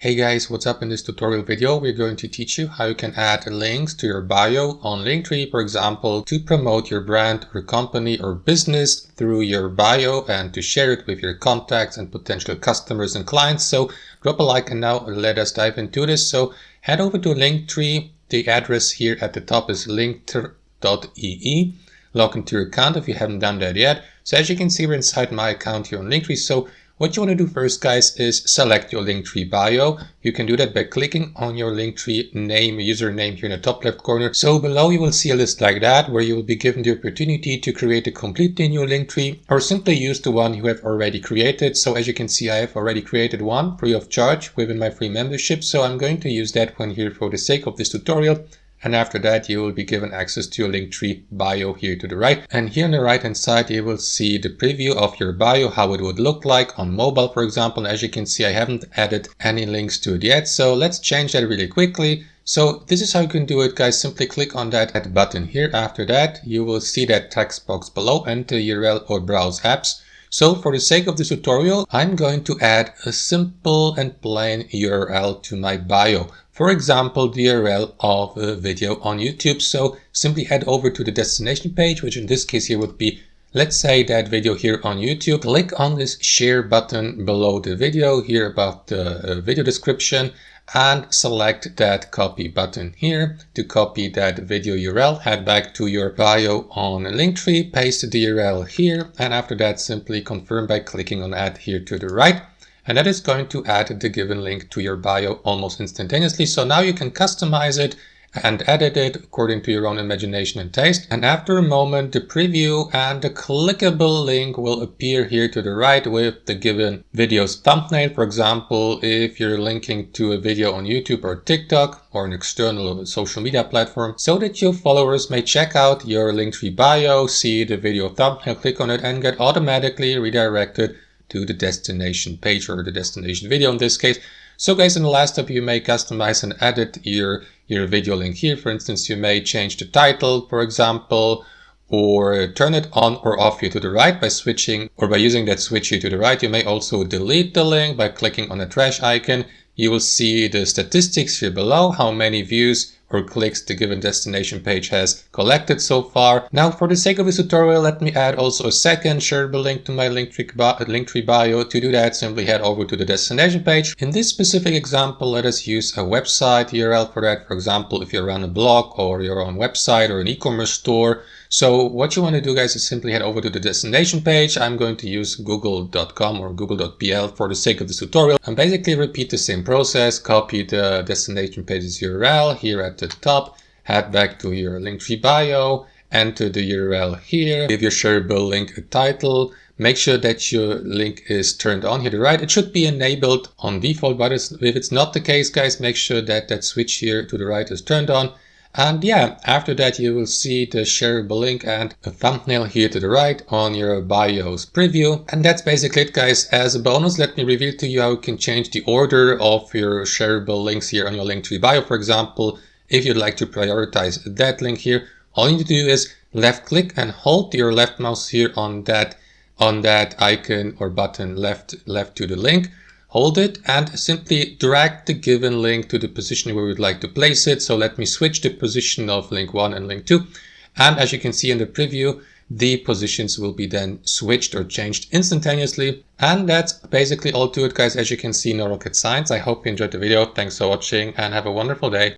Hey guys, what's up? In this tutorial video, we're going to teach you how you can add links to your bio on Linktree, for example, to promote your brand or company or business through your bio and to share it with your contacts and potential customers and clients. So drop a like and now let us dive into this. So head over to Linktree. The address here at the top is linktree.ee. Log into your account if you haven't done that yet. So as you can see, we're inside my account here on Linktree. So what you want to do first, guys, is select your Linktree bio. You can do that by clicking on your Linktree name, username here in the top left corner. So below you will see a list like that where you will be given the opportunity to create a completely new Linktree or simply use the one you have already created. So as you can see, I have already created one free of charge within my free membership. So I'm going to use that one here for the sake of this tutorial. And after that, you will be given access to your Linktree bio here to the right. And here on the right hand side, you will see the preview of your bio, how it would look like on mobile, for example. As you can see, I haven't added any links to it yet. So let's change that really quickly. So this is how you can do it, guys. Simply click on that button here. After that, you will see that text box below, enter URL or browse apps. So for the sake of this tutorial, I'm going to add a simple and plain URL to my bio. For example, the URL of a video on YouTube. So simply head over to the destination page, which in this case here would be, let's say, that video here on YouTube. Click on this share button below the video here above the video description and select that copy button here to copy that video URL. Head back to your bio on Linktree, paste the URL here, and after that simply confirm by clicking on add here to the right. And that is going to add the given link to your bio almost instantaneously. So now you can customize it and edit it according to your own imagination and taste. And after a moment, the preview and the clickable link will appear here to the right with the given video's thumbnail. For example, if you're linking to a video on YouTube or TikTok or an external social media platform, so that your followers may check out your Linktree bio, see the video thumbnail, click on it and get automatically redirected to the destination page or the destination video in this case. So guys, in the last step, you may customize and edit your video link here. For instance, you may change the title, for example, or turn it on or off here to the right by switching or by using that switch here to the right. You may also delete the link by clicking on the trash icon. You will see the statistics here below, how many views or clicks the given destination page has collected so far. Now, for the sake of this tutorial, let me add also a second shareable link to my Linktree bio. To do that, simply head over to the destination page. In this specific example, let us use a website URL for that. For example, if you run a blog or your own website or an e-commerce store. So what you want to do, guys, is simply head over to the destination page. I'm going to use google.com or google.pl for the sake of this tutorial and basically repeat the same process. Copy the destination page's URL here at the top, head back to your Linktree bio, enter the URL here, give your shareable link a title, make sure that your link is turned on here to the right. It should be enabled on default, but if it's not the case, guys, make sure that that switch here to the right is turned on. And yeah, after that you will see the shareable link and a thumbnail here to the right on your bio's preview. And that's basically it, guys. As a bonus, let me reveal to you how you can change the order of your shareable links here on your Linktree bio. For example, if you'd like to prioritize that link here, all you need to do is left click and hold your left mouse here on that icon or button left to the link. Hold it and simply drag the given link to the position where we would like to place it. So let me switch the position of link 1 and link 2. And as you can see in the preview, the positions will be then switched or changed instantaneously. And that's basically all to it, guys. As you can see, no rocket science. I hope you enjoyed the video. Thanks for watching and have a wonderful day.